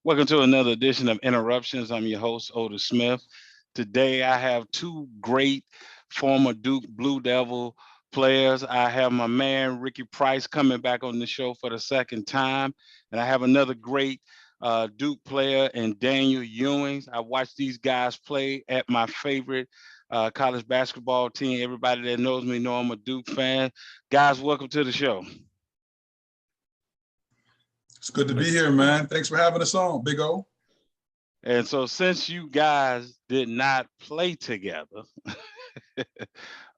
Welcome to another edition of Interruptions. I'm your host, Otis Smith. Today I have two great former Duke Blue Devil players. I have my man Ricky Price coming back on the show for the second time, and I have another great Duke player and Daniel Ewing. I watched these guys play at my favorite college basketball team. Everybody that knows me know I'm a Duke fan. Guys, welcome to the show. It's good to be here, man. Thanks for having us on, Big O. And so since you guys did not play together,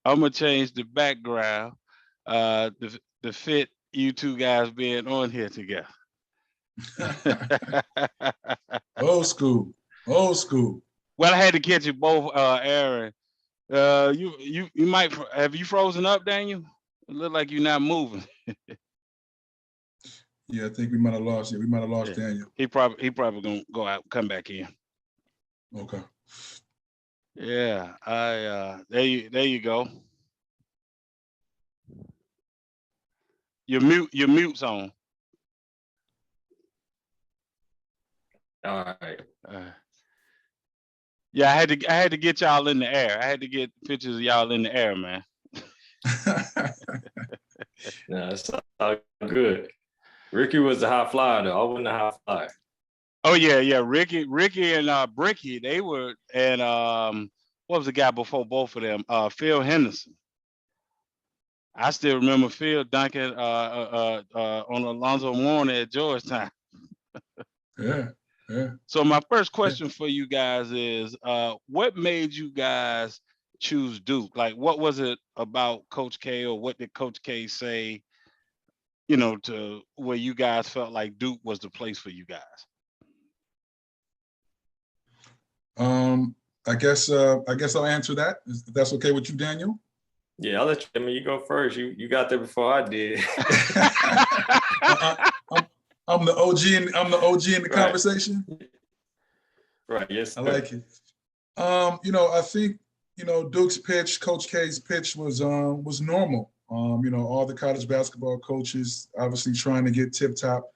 I'm gonna change the background to fit you two guys being on here together. Old school. Old school. Well, I had to catch you both, Aaron. You might have you frozen up, Daniel? It look like you're not moving. Yeah, I think we might have lost. Yeah, we might have lost Yeah. Daniel. He probably gonna go out, come back in. Okay. Yeah, there you go. Your mute's on. All right. Yeah, I had to get y'all in the air. I had to get pictures of y'all in the air, man. No, it's all good. Ricky was the high flyer though. I wasn't a high flyer. Oh yeah. Ricky and Bricky, they were, and what was the guy before both of them? Phil Henderson. I still remember Phil dunking on Alonzo Mourning at Georgetown. Yeah. So my first question for you guys is, what made you guys choose Duke? Like, what was it about Coach K, or what did Coach K say, to where you guys felt like Duke was the place for you guys? I guess I'll answer that. If that's okay with you, Daniel? Yeah, I'll let you. You go first. You got there before I did. I'm the OG in the Right. Conversation. Right. Yes. I like it. I think Duke's pitch, Coach K's pitch was normal. All the college basketball coaches obviously trying to get tip top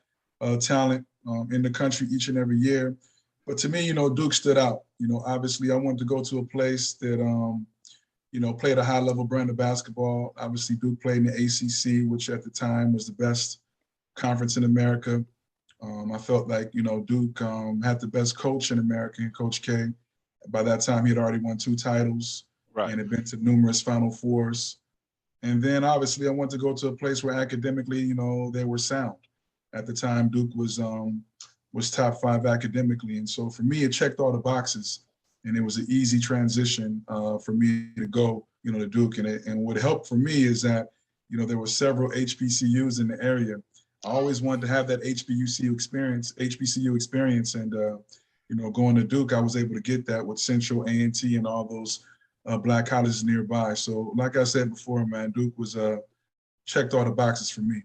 talent in the country each and every year. But to me, Duke stood out. Obviously I wanted to go to a place that played a high level brand of basketball. Obviously Duke played in the ACC, which at the time was the best conference in America. I felt like, Duke had the best coach in America, and Coach K. By that time, he had already won 2 titles, Right. and had been to numerous Final Fours. And then obviously I wanted to go to a place where academically, they were sound. At the time, Duke was top 5 academically. And so for me, it checked all the boxes, and it was an easy transition for me to go, to Duke. And what helped for me is that, there were several HBCUs in the area. I always wanted to have that HBCU experience, and going to Duke, I was able to get that with Central, A&T, and all those Black colleges nearby. So, like I said before, man, Duke was checked all the boxes for me.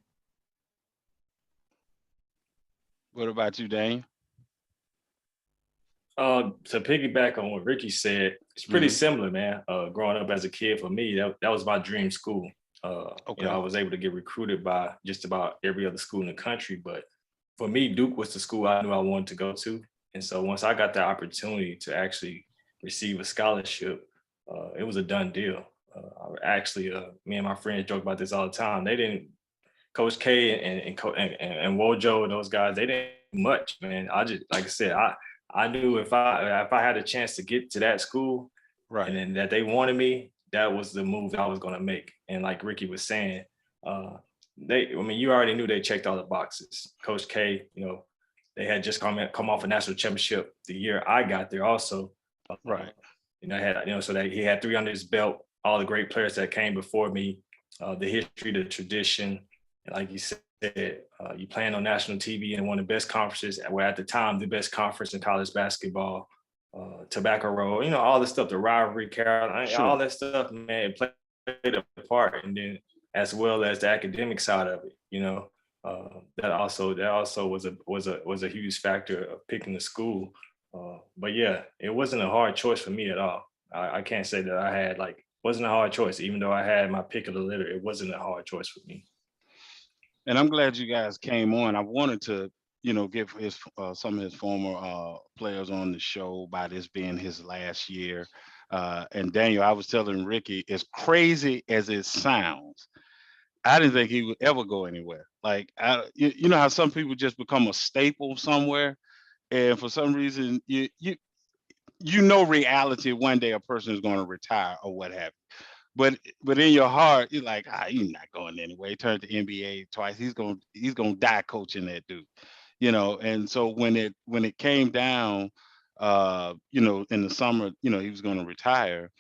What about you, Daniel? To piggyback on what Ricky said, it's pretty similar, man. Growing up as a kid, for me, that was my dream school. Okay. I was able to get recruited by just about every other school in the country, but for me, Duke was the school I knew I wanted to go to. And so once I got the opportunity to actually receive a scholarship, it was a done deal. Me and my friends joke about this all the time. They didn't, Coach K and Wojo and those guys, they didn't do much, man. I just, like I said, I knew if I had a chance to get to that school, Right. and then that they wanted me, that was the move I was going to make. And like Ricky was saying, you already knew they checked all the boxes. Coach K, they had just come off a national championship the year I got there also. Right. So that he had 3 under his belt, all the great players that came before me, the history, the tradition. And like you said, you playing on national TV in one of the best conferences, where at the time, the best conference in college basketball, Tobacco Road, all this stuff, the rivalry, Carolina, Sure. all that stuff, man, it played a part. And then as well as the academic side of it, that also was a huge factor of picking the school. But yeah, it wasn't a hard choice for me at all. I can't say that I had wasn't a hard choice, even though I had my pick of the litter. It wasn't a hard choice for me. And I'm glad you guys came on. I wanted to get his some of his former players on the show by this being his last year. And Daniel, I was telling Ricky, as crazy as it sounds, I didn't think he would ever go anywhere. Like, you know how some people just become a staple somewhere, and for some reason, reality one day a person is going to retire or what have you. But in your heart, you're like, you're not going anywhere. He turned to NBA twice. He's gonna die coaching that dude. And so when it came down, in the summer, he was gonna retire.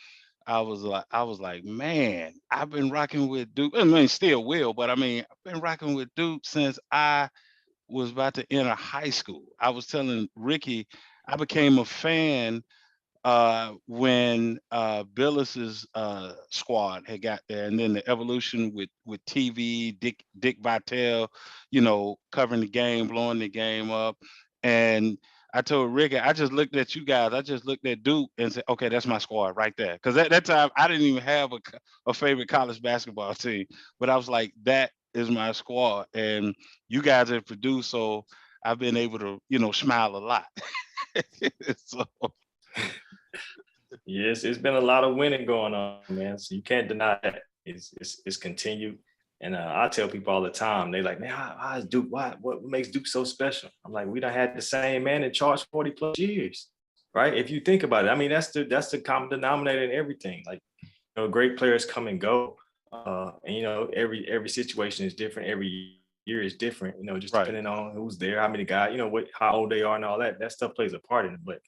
I was like, man, I've been rocking with Duke. I mean, still will, but I mean, I've been rocking with Duke since I was about to enter high school. I was telling Ricky, I became a fan when Billis's squad had got there, and then the evolution with TV, Dick Vitale, covering the game, blowing the game up, and I told Ricky, I just looked at you guys, I just looked at Duke and said, okay, that's my squad right there, because at that time I didn't even have a favorite college basketball team, but I was like, that is my squad, and you guys have produced, so I've been able to, smile a lot. So Yes, it's been a lot of winning going on, man. So you can't deny that. It's continued. And I tell people all the time, they like, man, how is Duke? What makes Duke so special? I'm like, we done had the same man in charge 40 plus years, right? If you think about it, I mean, that's the common denominator in everything. Like, great players come and go, and every situation is different. Every year is different. Just right. depending on who's there, how many guys, how old they are, and all that. That stuff plays a part in it. But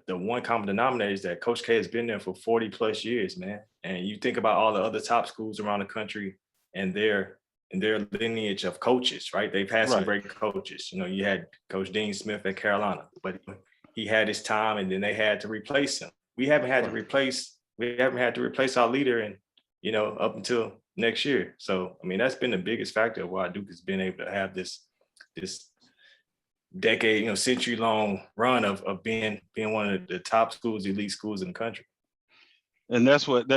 the one common denominator is that Coach K has been there for 40 plus years, man. And you think about all the other top schools around the country and their lineage of coaches, right? They've had some Right. great coaches. You had Coach Dean Smith at Carolina, but he had his time, and then they had to replace him. We haven't had to replace our leader, and up until next year. So I mean, that's been the biggest factor of why Duke has been able to have this decade, century long run of being one of the top schools, elite schools in the country. And that's what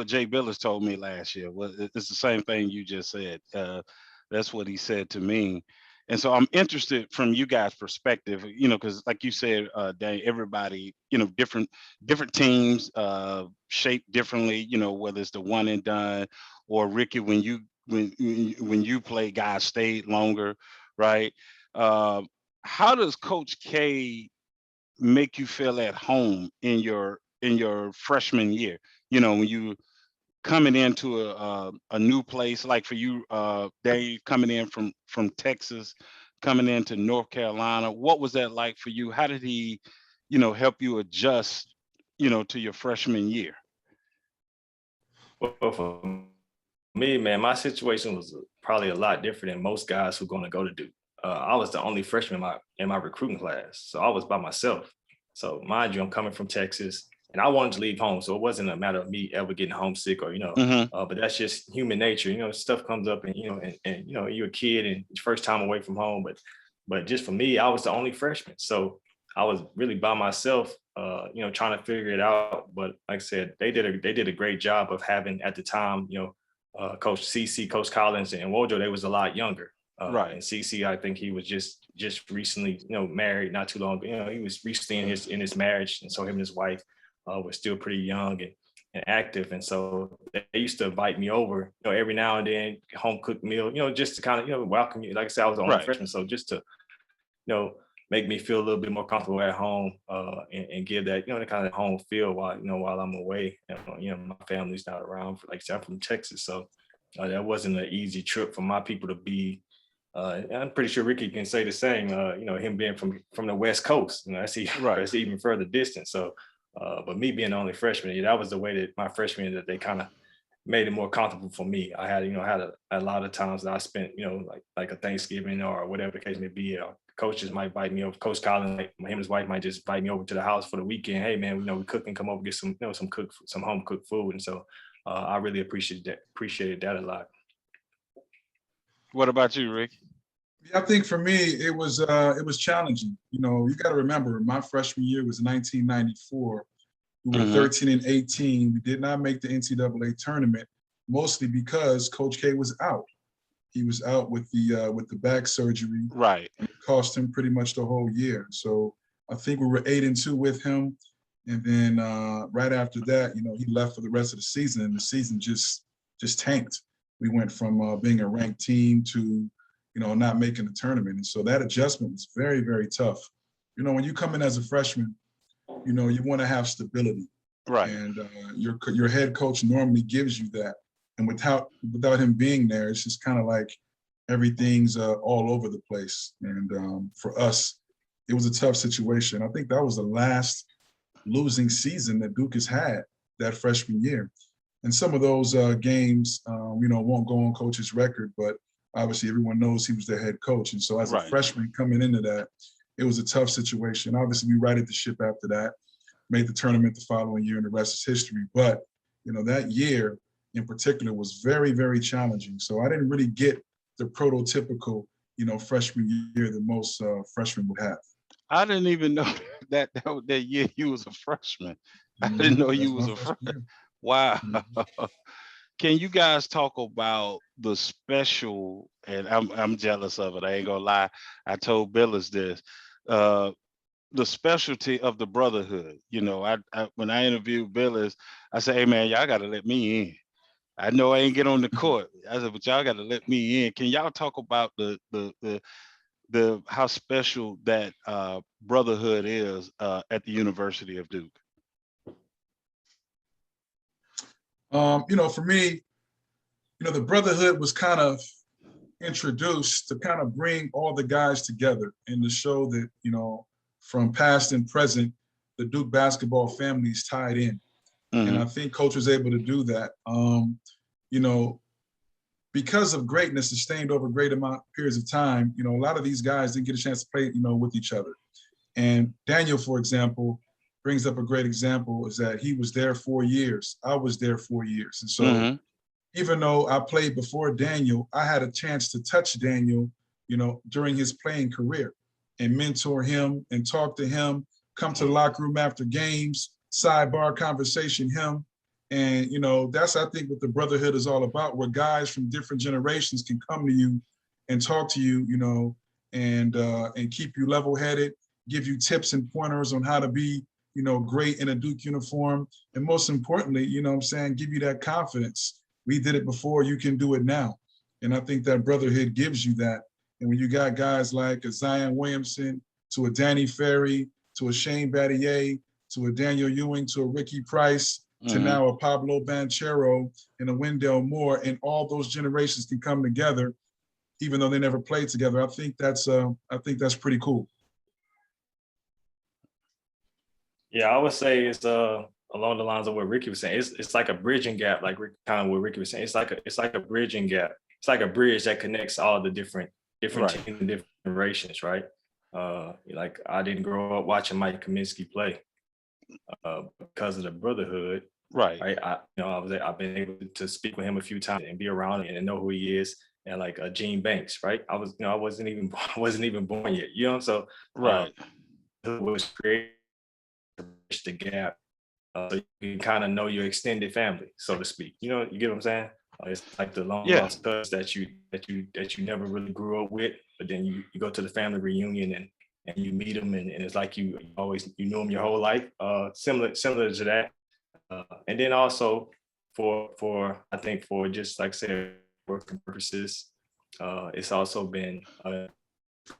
Jay Billis told me last year. Well, it's the same thing you just said. That's what he said to me. And so I'm interested from you guys' perspective, because like you said, Dane, everybody, different teams shaped differently, whether it's the one and done, or Ricky, when you play, guys stayed longer, right? Uh, how does Coach K make you feel at home in your freshman year? When you coming into a new place, like for you, Dave, coming in from Texas, coming into North Carolina. What was that like for you? How did he, help you adjust, to your freshman year? Well, for me, man, my situation was probably a lot different than most guys who are going to go to Duke. I was the only freshman in my recruiting class, so I was by myself. So mind you, I'm coming from Texas, and I wanted to leave home, so it wasn't a matter of me ever getting homesick or Hmm. but that's just human nature. Stuff comes up, and you're a kid and it's your first time away from home. But just for me, I was the only freshman, so I was really by myself, trying to figure it out. But like I said, they did a great job of having at the time, Coach CC, Coach Collins, and Wojo. They was a lot younger. Right. And CC, I think he was just recently, married not too long ago. He was recently in his marriage, and so him and his wife were still pretty young and active. And so they used to invite me over, every now and then, home cooked meal, just to kind of, welcome you. Like I said, I was the only Right. freshman, so just to, make me feel a little bit more comfortable at home, and give that, the kind of home feel while I'm away. My family's not around. Like I said, I'm from Texas, so that wasn't an easy trip for my people to be. I'm pretty sure Ricky can say the same. Him being from the West Coast, Right. that's even further distance. So, but me being the only freshman, that was the way that my freshman year that they kind of made it more comfortable for me. I had, a lot of times that I spent, like a Thanksgiving or whatever the case may be. Coaches might invite me over. Coach Collins, him and his wife might just invite me over to the house for the weekend. Hey man, we cook and come over get some, some home cooked food. And so I really appreciated that a lot. What about you, Rick? I think for me, it was challenging. You got to remember, my freshman year was 1994. We were 13 and 18. We did not make the NCAA tournament, mostly because Coach K was out. he was out with the back surgery, Right. and it cost him pretty much the whole year. So I think we were 8-2 with him, and then right after that, he left for the rest of the season, and the season just tanked. We went from being a ranked team to not making the tournament, and so that adjustment was very, very tough. When you come in as a freshman, you want to have stability, Right. and your head coach normally gives you that, and without him being there, it's just kind of like everything's all over the place. And for us, it was a tough situation. I think that was the last losing season that Duke has had that freshman year. And some of those games, won't go on coach's record, but obviously everyone knows he was their head coach. And so as a Right. freshman coming into that, it was a tough situation. Obviously, we righted the ship after that, made the tournament the following year, and the rest is history. But, that year in particular was very, very challenging. So I didn't really get the prototypical, freshman year that most freshmen would have. I didn't even know that year you was a freshman. I didn't know you That's was my a freshman freshman. year. Wow. Mhm. Can you guys talk about the special? And I'm jealous of it. I ain't gonna lie. I told Billis this. Uh, the specialty of the brotherhood. I when I interviewed Billis, I said, "Hey man, y'all got to let me in. I know I ain't get on the court." I said, "But y'all got to let me in." Can y'all talk about the how special that brotherhood is at the University of Duke? For me, the brotherhood was kind of introduced to kind of bring all the guys together and to show that, from past and present, the Duke basketball family is tied in. And Mm-hmm. I think coach was able to do that. You know, because of greatness sustained over great amount periods of time, a lot of these guys didn't get a chance to play, with each other. And Daniel, for example, brings up a great example is that he was there 4 years. I was there 4 years. And so Mm-hmm. even though I played before Daniel, I had a chance to touch Daniel, during his playing career and mentor him and talk to him, come to the locker room after games, sidebar conversation him. And, that's, I think, what the brotherhood is all about, where guys from different generations can come to you and talk to you, and keep you level-headed, give you tips and pointers on how to be, great in a Duke uniform. And most importantly, give you that confidence. We did it before, you can do it now. And I think that brotherhood gives you that. And when you got guys like a Zion Williamson, to a Danny Ferry, to a Shane Battier, to a Daniel Ewing, to a Ricky Price, to Mm-hmm. now a Pablo Banchero and a Wendell Moore, and all those generations can come together, even though they never played together. I think that's pretty cool. Yeah, I would say it's along the lines of what Ricky was saying. It's like a bridging gap, like kind of what Ricky was saying. It's like a bridging gap. It's like a bridge that connects all the different Right. teams and different generations, right? Like I didn't grow up watching Mike Kaminsky play because of the brotherhood, Right. right? I've been able to speak with him a few times and be around him and know who he is. And like Gene Banks, right? I wasn't even born yet, So Right. it was created to bridge the gap, so you can kind of know your extended family, so to speak. You get what I'm saying? It's like the long Yeah. lost cousins that you never really grew up with, but then you go to the family reunion and you meet them, and it's like you knew them your whole life. Similar to that, and then also for I think for just like I said, working purposes, it's also been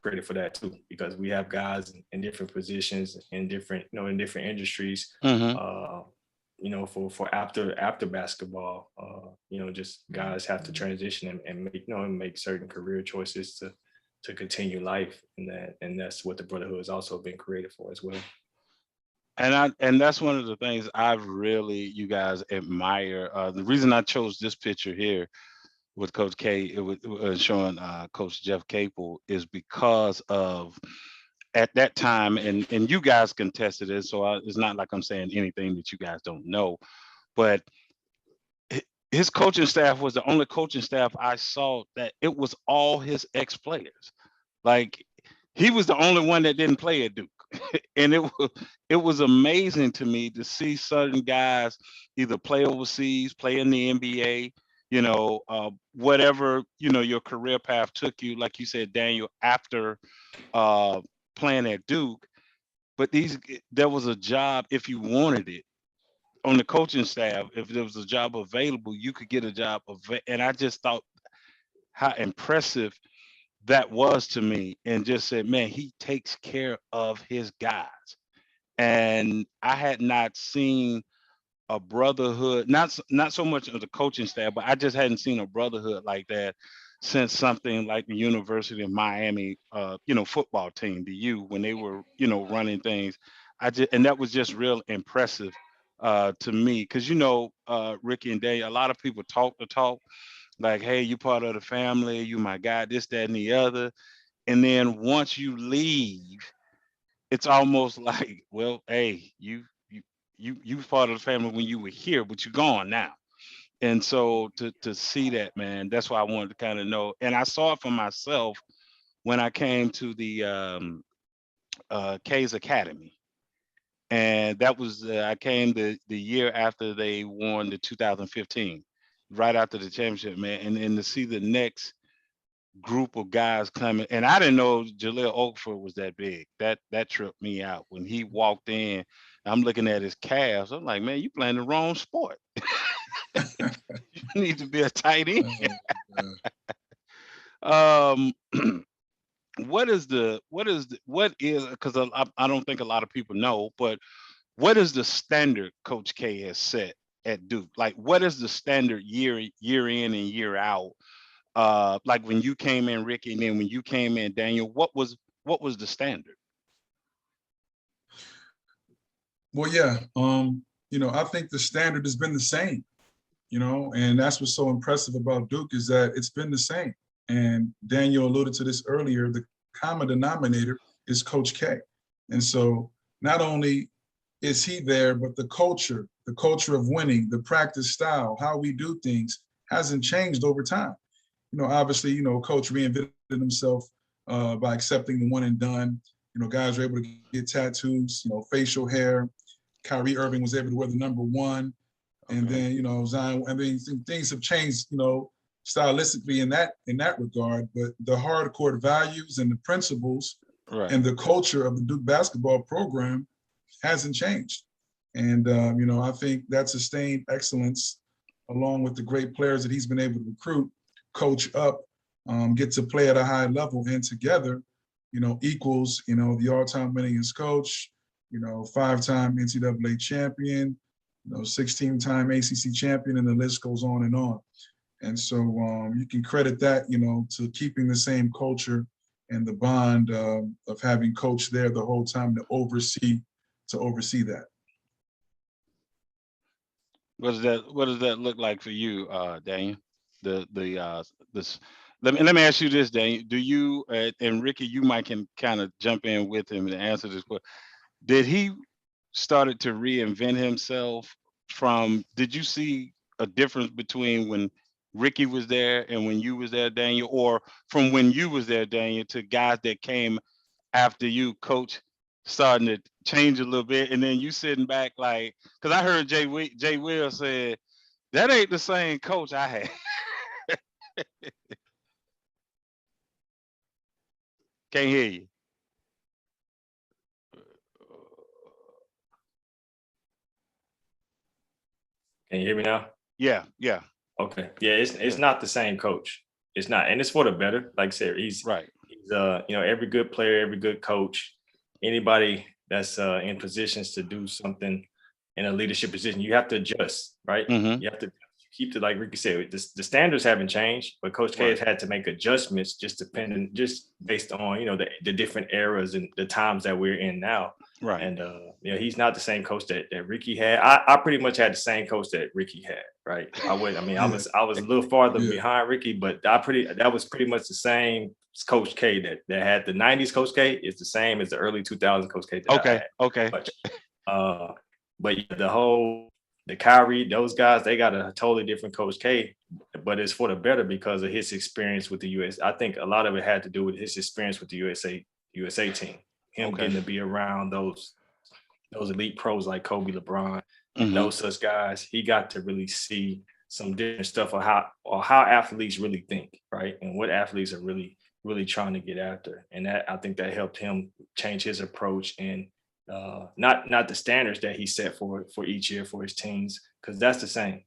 created for that too, because we have guys in different positions in different in different industries. Mm-hmm. For after basketball, just guys have to transition and make make certain career choices to continue life, and that's what the brotherhood has also been created for as well. And that's one of the things I've really, you guys, admire. The reason I chose this picture here with Coach K, it was showing Coach Jeff Capel, is because of at that time, and you guys contested it, so it's not like I'm saying anything that you guys don't know, but his coaching staff was the only coaching staff I saw that it was all his ex-players. Like he was the only one that didn't play at Duke. And it was amazing to me to see certain guys either play overseas, play in the NBA, whatever, your career path took you, like you said, Daniel, after uh, playing at Duke. But there was a job if you wanted it on the coaching staff. If there was a job available, you could get a job. And I just thought how impressive that was to me, and just said, man, he takes care of his guys. And I had not seen a brotherhood, not so much of the coaching staff, but I just hadn't seen a brotherhood like that since something like the University of Miami, football team, the U, when they were, running things. And that was just real impressive to me, because Ricky and Dave, a lot of people talk the talk, like, hey, you part of the family, you my guy, this, that, and the other. And then once you leave, it's almost like, well, hey, you part of the family when you were here, but you're gone now. And so to see that, man, that's why I wanted to kind of know. And I saw it for myself when I came to the K's Academy. And that was I came the year after they won the 2015, right after the championship, man. And to see the next group of guys coming, and I didn't know Jaleel Okafor was that big. That tripped me out when he walked in. I'm looking at his calves. I'm like, man, you playing the wrong sport. You need to be a tight end. Um, what is, because I don't think a lot of people know, but what is the standard Coach K has set at Duke? Like, what is the standard year in and year out? Like when you came in, Ricky, and then when you came in, Daniel, what was the standard? Well, yeah, I think the standard has been the same, and that's what's so impressive about Duke is that it's been the same. And Daniel alluded to this earlier. The common denominator is Coach K, and so not only is he there, but the culture of winning, the practice style, how we do things hasn't changed over time. Obviously, Coach reinvented himself by accepting the one and done. Guys were able to get tattoos, facial hair. Kyrie Irving was able to wear the number one. And Okay. then, Zion, things have changed, stylistically in that regard. But the hardcore values and the principles Right. and the culture of the Duke basketball program hasn't changed. And, I think that sustained excellence, along with the great players that he's been able to recruit, coach up, get to play at a high level, and together, equals, the all-time winningest coach, 5-time NCAA champion, 16-time ACC champion, and the list goes on and on. And so you can credit that, to keeping the same culture and the bond of having coach there the whole time to oversee that. What does that look like for you, Daniel? This let me ask you this, Daniel. Do you and Ricky, you might can kind of jump in with him and answer this question. Did he started to reinvent himself from, did you see a difference between when Ricky was there and when you was there, Daniel, or from when you was there, Daniel, to guys that came after you, coach, starting to change a little bit, and then you sitting back like, because I heard Jay Will said that ain't the same coach I had. Can't hear you. Can you hear me now? Yeah, yeah, Okay. Yeah, it's yeah. not the same coach. It's not, and it's for the better. Like I said, he's Right. every good player, every good coach, anybody that's in positions to do something in a leadership position, you have to adjust, right? Mm-hmm. You have to keep like Ricky said, the standards haven't changed, but Coach K has Right. had to make adjustments just based on the different eras and the times that we're in now. Right. And he's not the same coach that Ricky had. I pretty much had the same coach that Ricky had, right? I Yeah, was a little farther yeah, behind Ricky, but that was pretty much the same Coach K that had the 90s Coach K is the same as the early 2000s Coach K that I Okay. had. Okay. But but the Kyrie, those guys, they got a totally different Coach K, but it's for the better because of his experience with the US. I think a lot of it had to do with his experience with the USA team. Him Okay. getting to be around those elite pros like Kobe, LeBron, and Mm-hmm. those such guys. He got to really see some different stuff on how athletes really think, right? And what athletes are really trying to get after. And that, I think that helped him change his approach and not the standards that he set for each year for his teams, because that's the same.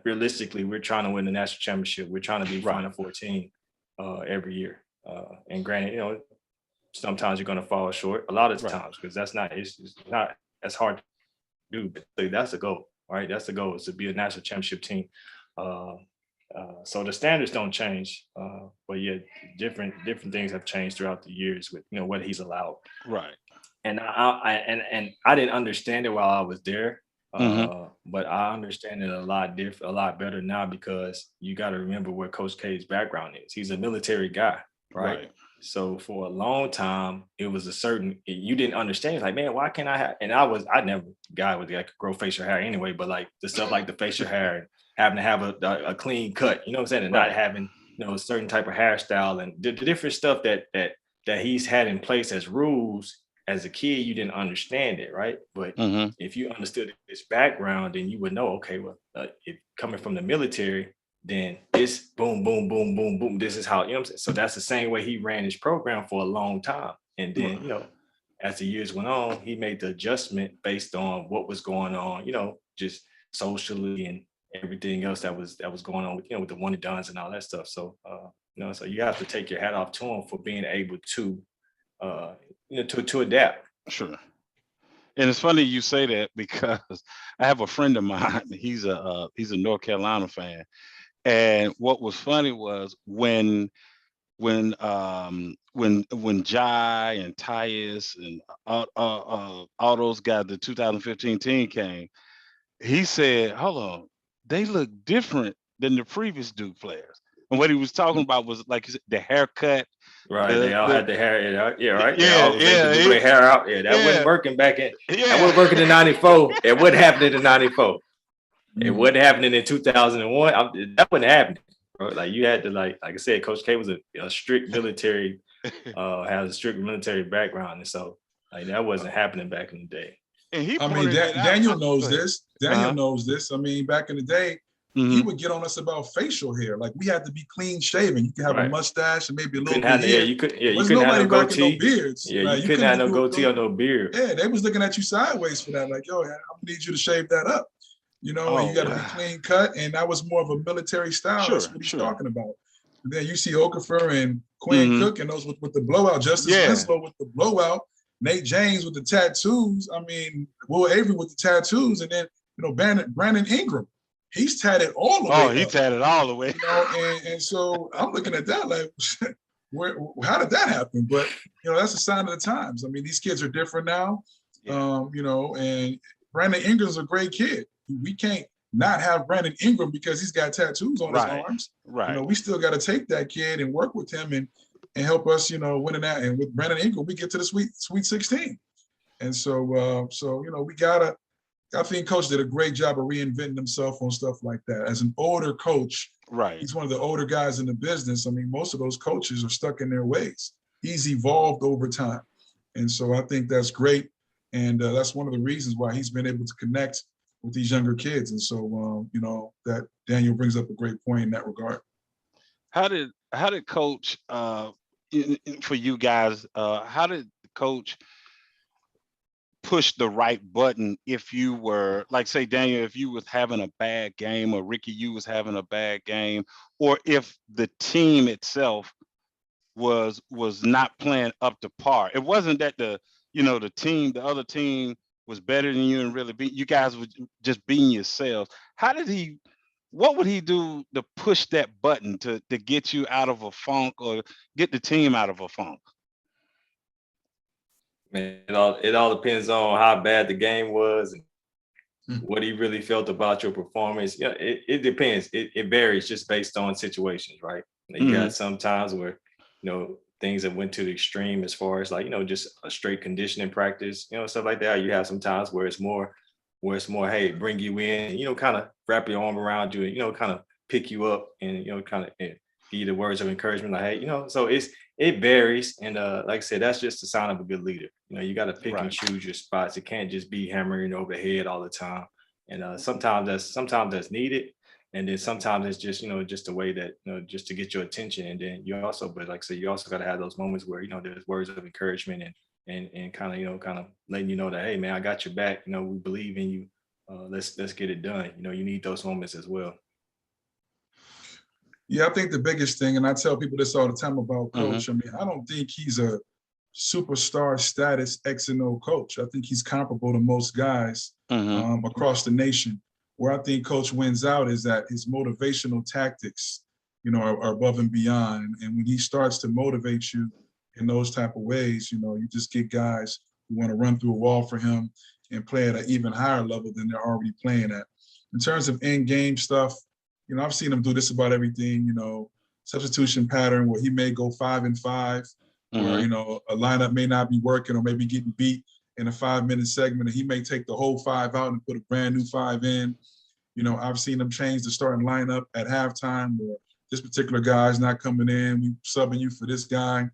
Realistically, we're trying to win the national championship. We're trying to be Final Four team every year. And granted, sometimes you're going to fall short a lot of times, because it's not as hard to do, but that's the goal, right? That's the goal, is to be a national championship team. So the standards don't change, but yeah, different things have changed throughout the years with what he's allowed. Right. And I didn't understand it while I was there, but I understand it a lot better now, because you got to remember what Coach K's background is. He's a military guy, right? So for a long time, it was you didn't understand. It's like, man, why can't I have? And I never guy with like grow facial hair anyway, but like the stuff like the facial hair and having to have a clean cut, you know what I'm saying, and not having a certain type of hairstyle and the different stuff that he's had in place as rules. As a kid, you didn't understand it, right? But if you understood his background, then you would know, okay, well, if coming from the military, then this boom, boom, boom, boom, boom, this is how, you know what I'm saying? So that's the same way he ran his program for a long time. And then, as the years went on, he made the adjustment based on what was going on, just socially and everything else that was going on with, with the one and dones and all that stuff. So, so you have to take your hat off to him for being able to, to adapt. Sure. And it's funny you say that, because I have a friend of mine. He's a North Carolina fan, and what was funny was when Jai and Tyus and all those guys, the 2015 team came. He said, "Hold on, they look different than the previous Duke players." And what he was talking about was, like you said, the haircut. Right, they all had the hair, right. Yeah, they all was able to do their hair out. Yeah, that wasn't working back in. That wasn't working in '94. It wasn't happening in '94. It wasn't happening in 2001. That wasn't happening, bro. Like you had to, like I said, Coach K was a strict military, has a strict military background, and so like that wasn't happening back in the day. And Daniel knows this. Daniel knows this. I mean, back in the day, he would get on us about facial hair. Like we had to be clean shaven. You could have a mustache and maybe a little bit here. You couldn't have no goatee. No beards. Yeah, you couldn't have no goatee or no beard. Yeah, they was looking at you sideways for that. Like, yo, I need you to shave that up. And you got to be clean cut. And that was more of a military style. Sure, that's what he's talking about. And then you see Okafor and Quinn Cook and those with the blowout. Justice Winslow with the blowout. Nate James with the tattoos. I mean, Will Avery with the tattoos. And then, Brandon Ingram. He's tatted all the way. Oh, he tatted all the way. And so I'm looking at that like, how did that happen? But that's a sign of the times. I mean, these kids are different now. And Brandon Ingram's a great kid. We can't not have Brandon Ingram because he's got tattoos on his arms. Right. We still got to take that kid and work with him and help us, winning that. And with Brandon Ingram, we get to the Sweet 16. And so we gotta. I think Coach did a great job of reinventing himself on stuff like that. As an older coach, he's one of the older guys in the business. I mean, most of those coaches are stuck in their ways. He's evolved over time. And so I think that's great. And that's one of the reasons why he's been able to connect with these younger kids. And so, that Daniel brings up a great point in that regard. How did Coach, for you guys, how did Coach push the right button if you were, like, say, Daniel, if you was having a bad game, or Ricky, you was having a bad game, or if the team itself was not playing up to par? It wasn't that the other team was better than you and really you guys were just being yourselves. What would he do to push that button to get you out of a funk or get the team out of a funk? Man, it all depends on how bad the game was and what he really felt about your performance. It depends. It varies just based on situations, right? You got some times where, things that went to the extreme as far as like, just a straight conditioning practice, stuff like that. You have some times where it's more, hey, bring you in, kind of wrap your arm around you and, kind of pick you up and, kind of give you the words of encouragement. Like, hey, so it varies. And like I said, that's just a sign of a good leader. You got to pick and choose your spots. It can't just be hammering over the head all the time. And sometimes that's needed. And then sometimes it's just, just a way that, just to get your attention. And then you also, but like I said, you also got to have those moments where, there's words of encouragement and kind of, kind of letting you know that, hey man, I got your back. We believe in you. Let's get it done. You need those moments as well. Yeah, I think the biggest thing, and I tell people this all the time about Mm-hmm. Coach. I mean, I don't think he's a superstar status X and O coach. I think he's comparable to most guys Mm-hmm. across the nation. Where I think Coach wins out is that his motivational tactics, are above and beyond. And when he starts to motivate you in those type of ways, you just get guys who want to run through a wall for him and play at an even higher level than they're already playing at. In terms of in-game stuff, I've seen him do this about everything, substitution pattern where he may go 5 and 5, where, Mm-hmm. a lineup may not be working or maybe getting beat in a 5-minute segment, and he may take the whole 5 out and put a brand new 5 in. I've seen him change the starting lineup at halftime where this particular guy's not coming in. We subbing you for this guy,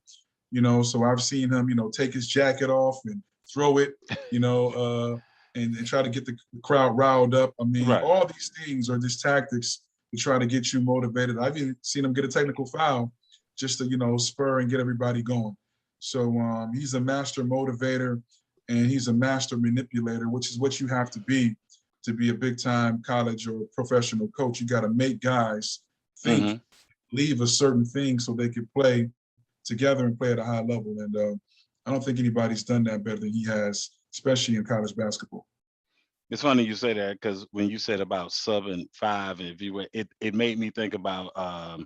so I've seen him, take his jacket off and throw it, and try to get the crowd riled up. I mean, Right. all these things are just tactics to try to get you motivated. I've even seen him get a technical foul just to, spur and get everybody going. So he's a master motivator and he's a master manipulator, which is what you have to be a big-time college or professional coach. You got to make guys think, Mm-hmm. leave a certain thing so they can play together and play at a high level. And I don't think anybody's done that better than he has, especially in college basketball. It's funny you say that because when you said about subbing 5, and if you were, it made me think about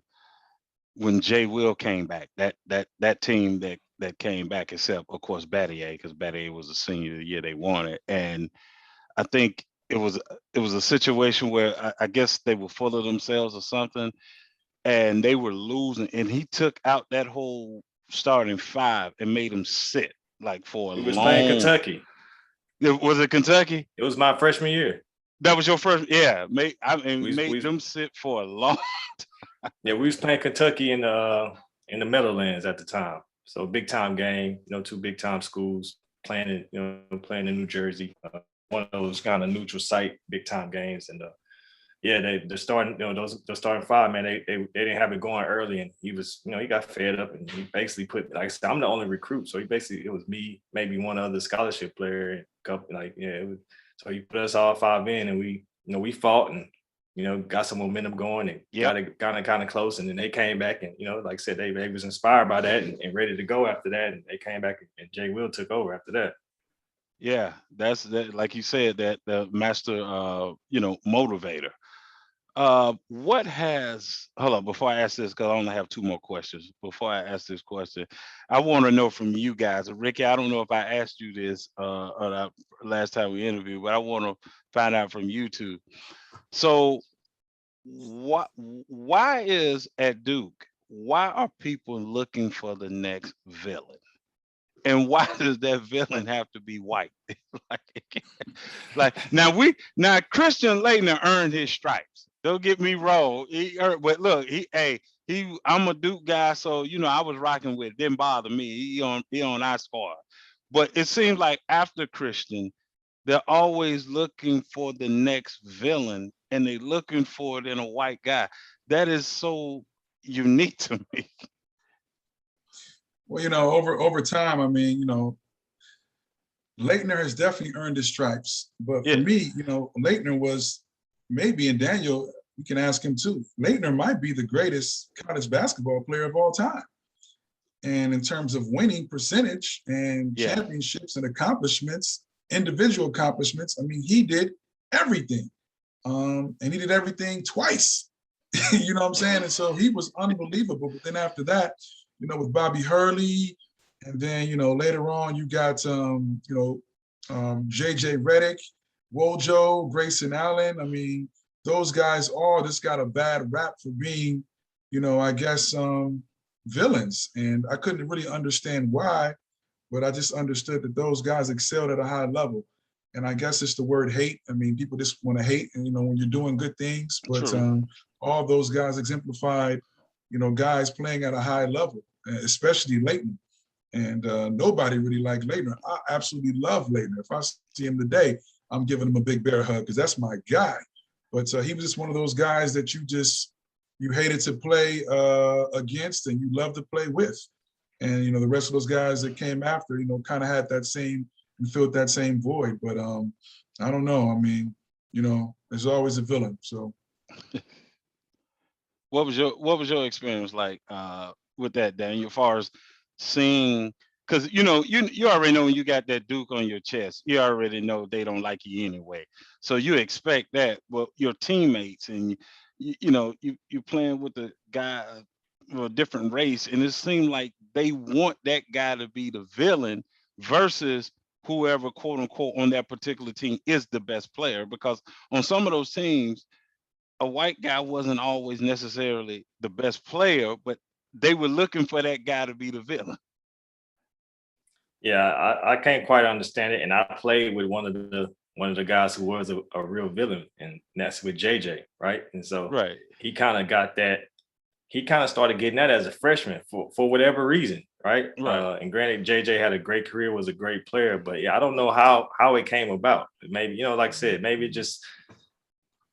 when Jay Will came back. That team that came back, except of course Battier, because Battier was a senior the year they won it, and I think it was a situation where I guess they were full of themselves or something, and they were losing, and he took out that whole starting 5 and made them sit like for a We was playing long. Kentucky. Was it Kentucky? It was my freshman year. That was your first, yeah. Made We them sit for a long. Yeah, we was playing Kentucky in the Meadowlands at the time. So big time game, 2 big time schools playing playing in New Jersey. One of those kind of neutral site big time games. And yeah, they're starting, those starting 5, man, they didn't have it going early, and he was, he got fed up, and he basically put, like I said, I'm the only recruit, so it was me, maybe one other scholarship player, and couple, like, yeah, so he put us all 5 in, and we fought and got some momentum going and got it kind of close, and then they came back, and like I said, they was inspired by that and ready to go after that, and they came back, and Jay Will took over after that. Yeah, that's that. Like you said, that the master, motivator. What has hold on before I ask this, because I only have 2 more questions. Before I ask this question, I want to know from you guys, Ricky. I don't know if I asked you this last time we interviewed, but I want to find out from you two. So, why is at Duke? Why are people looking for the next villain? And why does that villain have to be white? like, now Christian Laettner earned his stripes. Don't get me wrong. But look, I'm a Duke guy, so I was rocking with it. Didn't bother me. He on our squad. But it seems like after Christian, they're always looking for the next villain, and they're looking for it in a white guy. That is so unique to me. Well, over time, I mean, Leitner has definitely earned his stripes. But for Yeah. me, Leitner was maybe, and Daniel, you can ask him too. Leitner might be the greatest college basketball player of all time. And in terms of winning percentage and Yeah. championships and accomplishments, individual accomplishments, I mean, he did everything. And he did everything twice. You know what I'm saying? And so he was unbelievable. But then after that, with Bobby Hurley, and then, later on you got, JJ Redick, Wojo, Grayson Allen. I mean, those guys all just got a bad rap for being, I guess, villains. And I couldn't really understand why, but I just understood that those guys excelled at a high level. And I guess it's the word hate. I mean, people just want to hate, and, when you're doing good things. But all those guys exemplified, guys playing at a high level, especially Leighton. And nobody really liked Leitner. I absolutely love Leitner. If I see him today, I'm giving him a big bear hug because that's my guy. But he was just one of those guys that you hated to play against and you loved to play with. And, the rest of those guys that came after, kind of had that same and filled that same void. But I don't know. I mean, there's always a villain. So what was your experience like with that, Daniel, as far as seeing, because you already know when you got that Duke on your chest, you already know they don't like you anyway. So you expect that. Well, your teammates and you playing with a guy of a different race, and it seemed like they want that guy to be the villain versus whoever quote unquote on that particular team is the best player. Because on some of those teams, a white guy wasn't always necessarily the best player, but they were looking for that guy to be the villain. Yeah, I can't quite understand it. And I played with one of the guys who was a real villain, and that's with JJ, right? And so Right. he kind of got that. He kind of started getting that as a freshman for whatever reason, right? Right. And granted, JJ had a great career, was a great player, but yeah, I don't know how it came about. Maybe like I said, maybe it just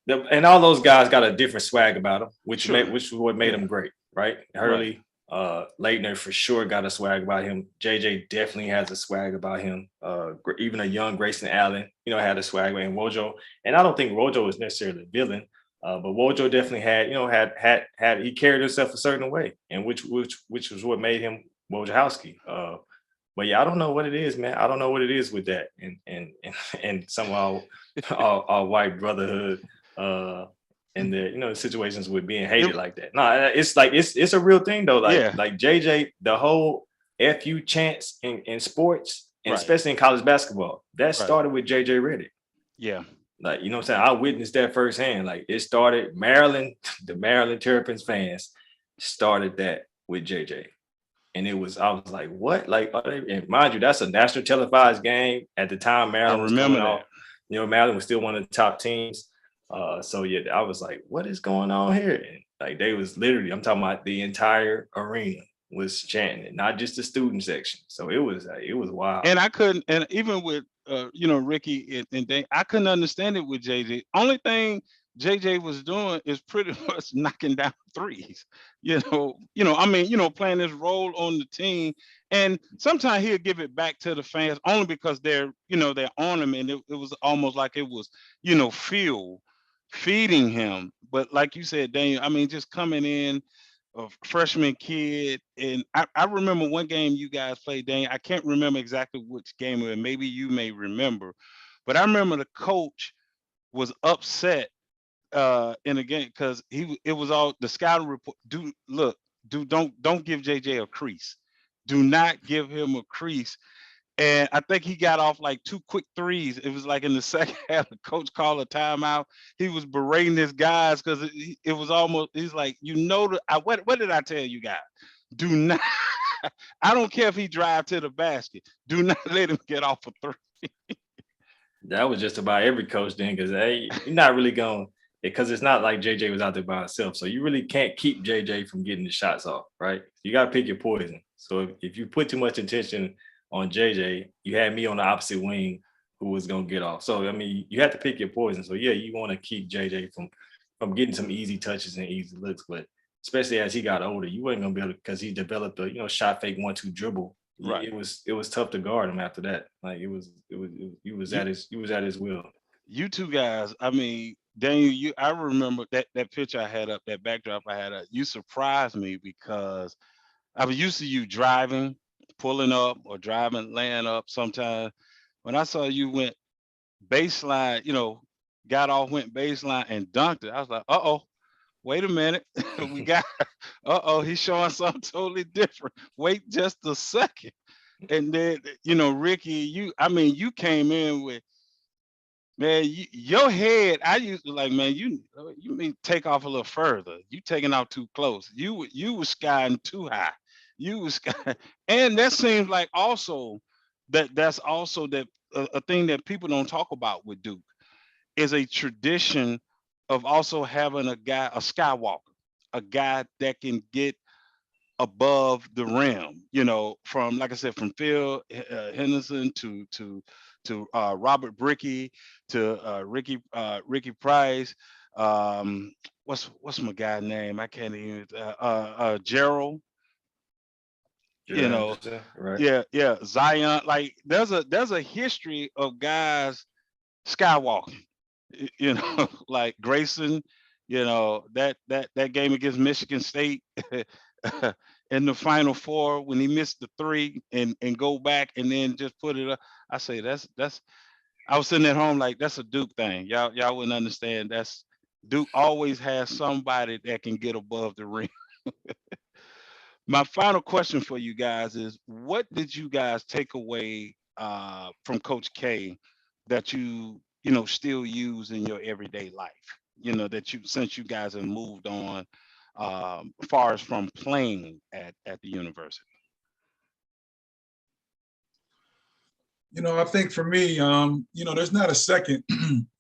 and all those guys got a different swag about them, which Sure. which was what made them great, right? Right. Hurley, Leitner for sure got a swag about him. JJ definitely has a swag about him. Even a young Grayson Allen, had a swag about him. Wojo, and I don't think Wojo was necessarily a villain, but Wojo definitely had he carried himself a certain way, and which was what made him Wojciechowski. But yeah, I don't know what it is, man. I don't know what it is with that, and somehow our white brotherhood, and the situations with being hated It, like that. No, it's like it's a real thing though. Like yeah. like JJ, the whole FU chants in sports, and Right. especially in college basketball, that Right. started with JJ Redick. Yeah. Like, what I'm saying? I witnessed that firsthand. Like, it started Maryland, the Maryland Terrapins fans started that with JJ. And I was like, what? Like, and mind you, that's a national televised game. At the time, I Maryland was remember coming off. that. Maryland was still one of the top teams. So yeah, I was like, what is going on here? And like, they was literally, I'm talking about the entire arena was chanting it, not just the student section. So it was wild. And I couldn't, and even with Ricky and Dan, I couldn't understand it with JJ. Only thing JJ was doing is pretty much knocking down threes. I mean, playing this role on the team. And sometimes he'll give it back to the fans only because they're on him, and it was almost like it was, fuel feeding him. But like you said, Daniel, I mean, just coming in a freshman kid. And I remember one game you guys played, Dane. I can't remember exactly which game it was. Maybe you may remember. But I remember the coach was upset in a game because it was all the scouting report. Don't give JJ a crease. Do not give him a crease. And I think he got off like two quick threes. It was like in the second half, the coach called a timeout. He was berating his guys because it was almost, he's like, what did I tell you guys? Do not, I don't care if he drive to the basket. Do not let him get off a three. That was just about every coach then, because you're not really going, because it's not like JJ was out there by himself. So you really can't keep JJ from getting the shots off, right? You got to pick your poison. So if you put too much attention on JJ, you had me on the opposite wing who was going to get off. So, I mean, you have to pick your poison. So, yeah, you want to keep JJ from getting some easy touches and easy looks. But especially as he got older, you weren't going to be able to, because he developed a, shot fake 1-2 dribble. Right. It was tough to guard him after that. Like he was at his will. You two guys, I mean, Daniel, I remember that picture I had up, that backdrop I had up. You surprised me because I was used to you driving, pulling up, or driving, laying up sometimes. When I saw you went baseline, got off, went baseline and dunked it, I was like, wait a minute. We got, he's showing something totally different. Wait just a second. And then, Ricky, you came in with, man, your head, I used to like, man, you mean take off a little further. You taking off too close. You was skying too high. You was sky, and that seems like also that's also that a thing that people don't talk about with Duke is a tradition of also having a skywalker, a guy that can get above the rim, from, like I said, from Phil Henderson to Robert Bricky to Ricky Price. what's my guy name? I can't even Gerald, you Gerald know, Anderson, right? yeah, Zion. Like there's a history of guys skywalking, like Grayson, that game against Michigan State in the Final Four when he missed the three and go back and then just put it up. I say that's. I was sitting at home like that's a Duke thing. Y'all wouldn't understand. That's Duke always has somebody that can get above the rim. My final question for you guys is, what did you guys take away from Coach K that you still use in your everyday life? That you since you guys have moved on, far as from playing at the university. I think for me, there's not a second,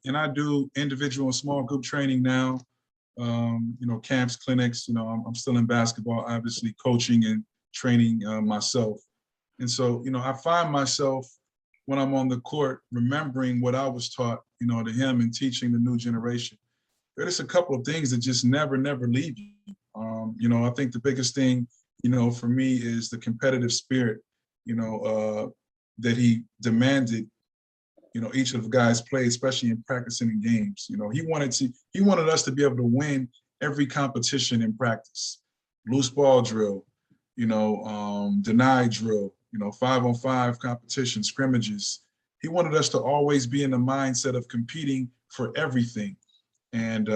and I do individual and small group training now, camps, clinics, I'm still in basketball, obviously coaching and training myself. And so, I find myself when I'm on the court, remembering what I was taught, to him and teaching the new generation. There's a couple of things that just never leave you. I think the biggest thing, for me is the competitive spirit, that he demanded, each of the guys play, especially in practicing in games. He wanted us to be able to win every competition in practice. Loose ball drill, deny drill, 5-on-5 competition, scrimmages. He wanted us to always be in the mindset of competing for everything. And,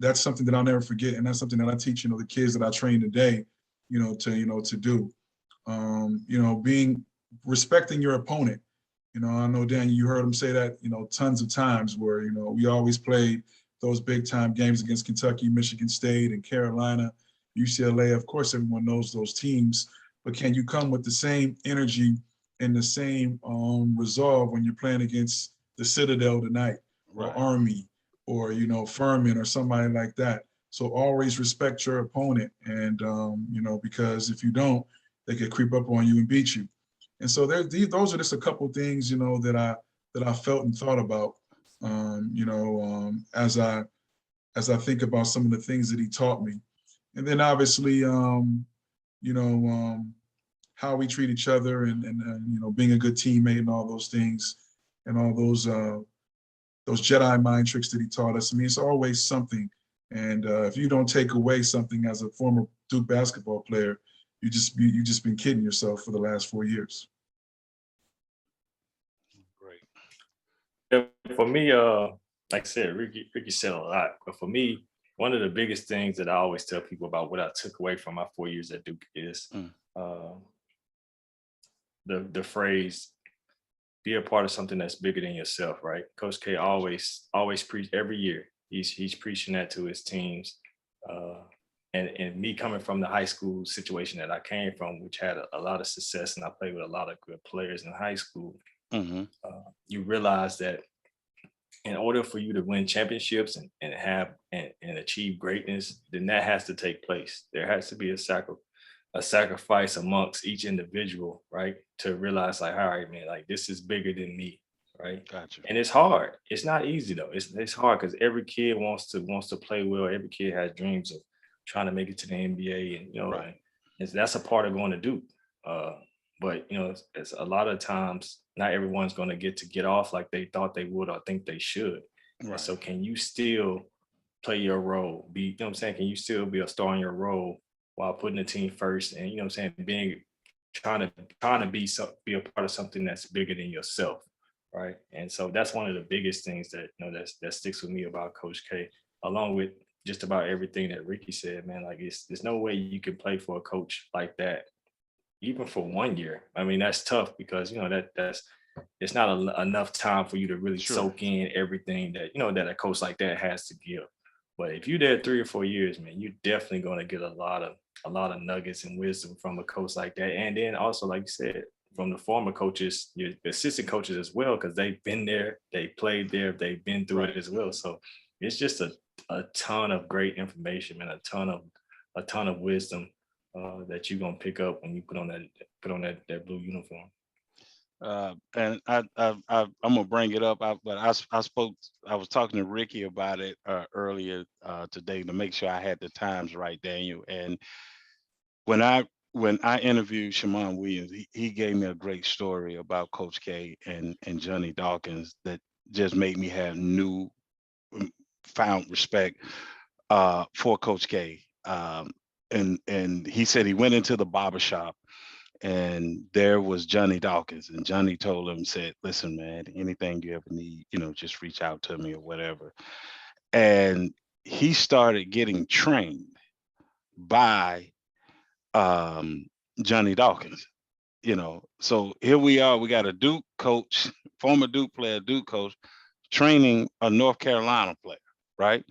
that's something that I'll never forget. And that's something that I teach, the kids that I train today, to do. Being respecting your opponent. I know, Daniel, you heard him say that, tons of times where, we always played those big time games against Kentucky, Michigan State, and Carolina, UCLA. Of course, everyone knows those teams, but can you come with the same energy and the same resolve when you're playing against the Citadel tonight, or Right. Army, or, Furman, or somebody like that? So always respect your opponent. And, because if you don't, they could creep up on you and beat you. And so those are just a couple of things, that I felt and thought about, as I think about some of the things that he taught me. And then obviously, you know, um, how we treat each other, and being a good teammate and all those things, and all those Jedi mind tricks that he taught us. I mean, it's always something. And if you don't take away something as a former Duke basketball player, you just been kidding yourself for the last 4 years. Great. Yeah, for me, like I said, Ricky said a lot, but for me, one of the biggest things that I always tell people about what I took away from my 4 years at Duke is Mm. uh, the phrase "be a part of something that's bigger than yourself." Right? Coach K always preach every year. He's preaching that to his teams. Uh, and me coming from the high school situation that I came from, which had a lot of success, and I played with a lot of good players in high school, Hmm. you realize that in order for you to win championships and have and achieve greatness, then that has to take place. There has to be a sacrifice amongst each individual, right? To realize like, all right, man, like this is bigger than me, right? Gotcha. And it's hard. It's not easy though. It's hard because every kid wants to play well. Every kid has dreams of trying to make it to the NBA, and Right. that's a part of going to Duke. Uh, but it's a lot of times not everyone's going to get off like they thought they would or think they should. And Right. so, can you still play your role? What I'm saying? Can you still be a star in your role while putting the team first? And what I'm saying, being trying to be a part of something that's bigger than yourself, right? And so that's one of the biggest things that that sticks with me about Coach K, along with just about everything that Ricky said, man. Like there's no way you can play for a coach like that, even for 1 year. I mean, that's tough because that's it's not enough time for you to really Sure. soak in everything that that a coach like that has to give. But if you're there 3 or 4 years, man, you're definitely going to get a lot of nuggets and wisdom from a coach like that. And then also, like you said, from the former coaches, your assistant coaches as well, because they've been there, they played there, they've been through it Right. as well. So it's just a ton of great information and a ton of wisdom that you're gonna pick up when you put on that blue uniform. And I'm gonna bring it up. But I spoke. I was talking to Ricky about it earlier today to make sure I had the times right, Daniel. And when I interviewed Shammond Williams, he gave me a great story about Coach K and Johnny Dawkins that just made me have new found respect for Coach K. And he said he went into the barber shop and there was Johnny Dawkins, and Johnny told him, said, "Listen, man, anything you ever need, just reach out to me or whatever." And he started getting trained by um, Johnny Dawkins. So here we are. We got a Duke coach, former Duke player, Duke coach, training a North Carolina player, right?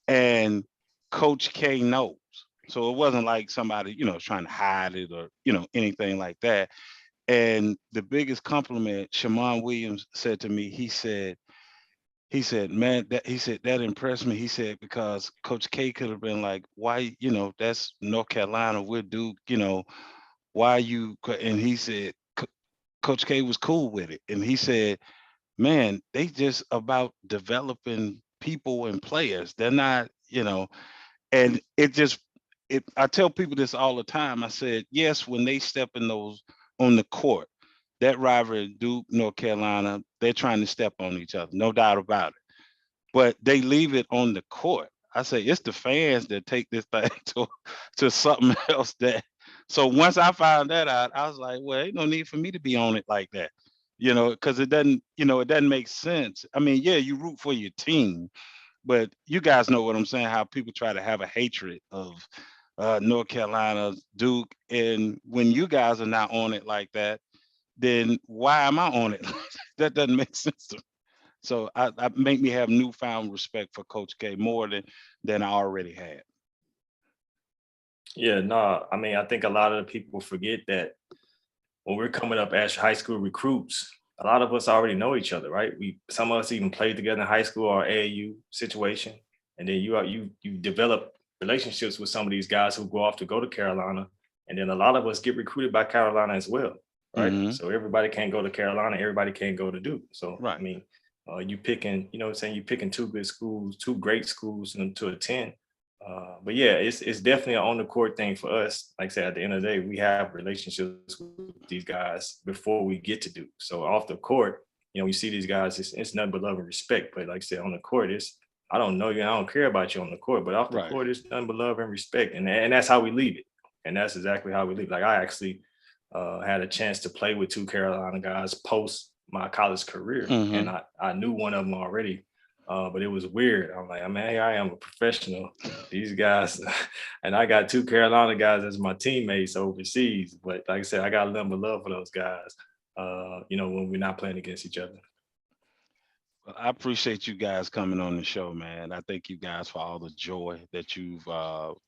And Coach K knows. So it wasn't like somebody, trying to hide it or, anything like that. And the biggest compliment Shammond Williams said to me, he said, man, that impressed me. He said, because Coach K could have been like, why, that's North Carolina, we're Duke, why you, and he said, Coach K was cool with it. And he said, man, they just about developing people and players. They're not, and I tell people this all the time. I said, yes, when they step in those on the court, that rivalry, Duke, North Carolina, they're trying to step on each other, no doubt about it. But they leave it on the court. I say it's the fans that take this thing to something else. So once I found that out, I was like, well, ain't no need for me to be on it like that, because it doesn't make sense. I mean, yeah, you root for your team, but you guys know what I'm saying, how people try to have a hatred of North Carolina, Duke. And when you guys are not on it like that, then why am I on it? That doesn't make sense to me. So I make me have newfound respect for Coach K more than I already had. Yeah, no, I mean, I think a lot of the people forget that when we're coming up as high school recruits, a lot of us already know each other, right? Some of us even played together in high school or AAU situation, and then you develop relationships with some of these guys who go off to go to Carolina, and then a lot of us get recruited by Carolina as well, right? Hmm. So everybody can't go to Carolina, everybody can't go to Duke. So I Right. mean, you picking, you know what I'm saying, you picking two good schools, two great schools to attend. But yeah, it's definitely an on the court thing for us. Like I said, at the end of the day, we have relationships with these guys before we get to Duke. So off the court, you see these guys, it's nothing but love and respect. But like I said, on the court, I don't know you, I don't care about you on the court. But off the Right. court, it's nothing but love and respect, and that's how we leave it. And that's exactly how we leave. Like I actually had a chance to play with two Carolina guys post my college career, and Hmm. I knew one of them already. But it was weird. I'm like, I mean, I am a professional. These guys, and I got two Carolina guys as my teammates overseas. But like I said, I got a little love for those guys. When we're not playing against each other. Well, I appreciate you guys coming on the show, man. I thank you guys for all the joy that you've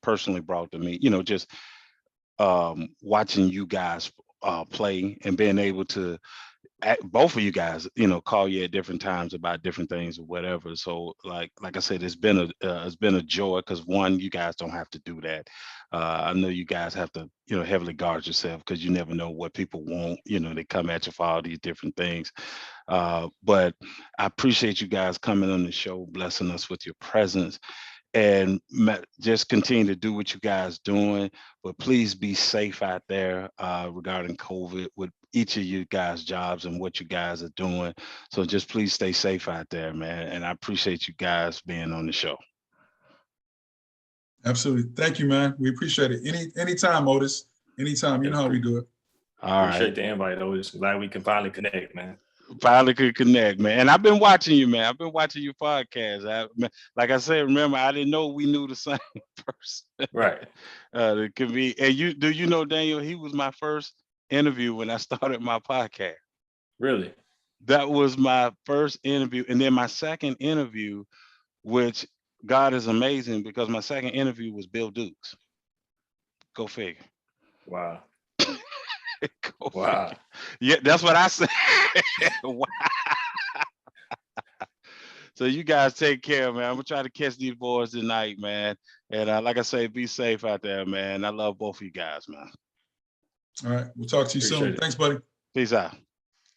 personally brought to me. Just watching you guys play and being able to both of you guys, call you at different times about different things or whatever. So like I said, it's been a joy because one, you guys don't have to do that. I know you guys have to, heavily guard yourself because you never know what people want. They come at you for all these different things. But I appreciate you guys coming on the show, blessing us with your presence and just continue to do what you guys doing, but please be safe out there regarding COVID with each of you guys jobs and what you guys are doing. So just please stay safe out there, man, and I appreciate you guys being on the show. Absolutely. Thank you, man. We appreciate it. Anytime, Otis. Anytime. You know how we do it. All right. Appreciate the invite, Otis. Glad we can finally connect, man. Finally could connect, man. And I've been watching you, man. I've been watching your podcast. Like I said, remember, I didn't know we knew the same person. Right. It could be, and do you know Daniel? He was my first interview when I started my podcast. Really? That was my first interview, and then my second interview, which God is amazing because my second interview was Bill Dukes. Go figure. Wow. Go Wow. figure. Yeah, that's what I said. Wow. So you guys take care, man. I'm gonna try to catch these boys tonight, man. And like I say, be safe out there, man. I love both of you guys, man. All right. We'll talk to you soon. Appreciate it. Thanks, buddy. Peace out.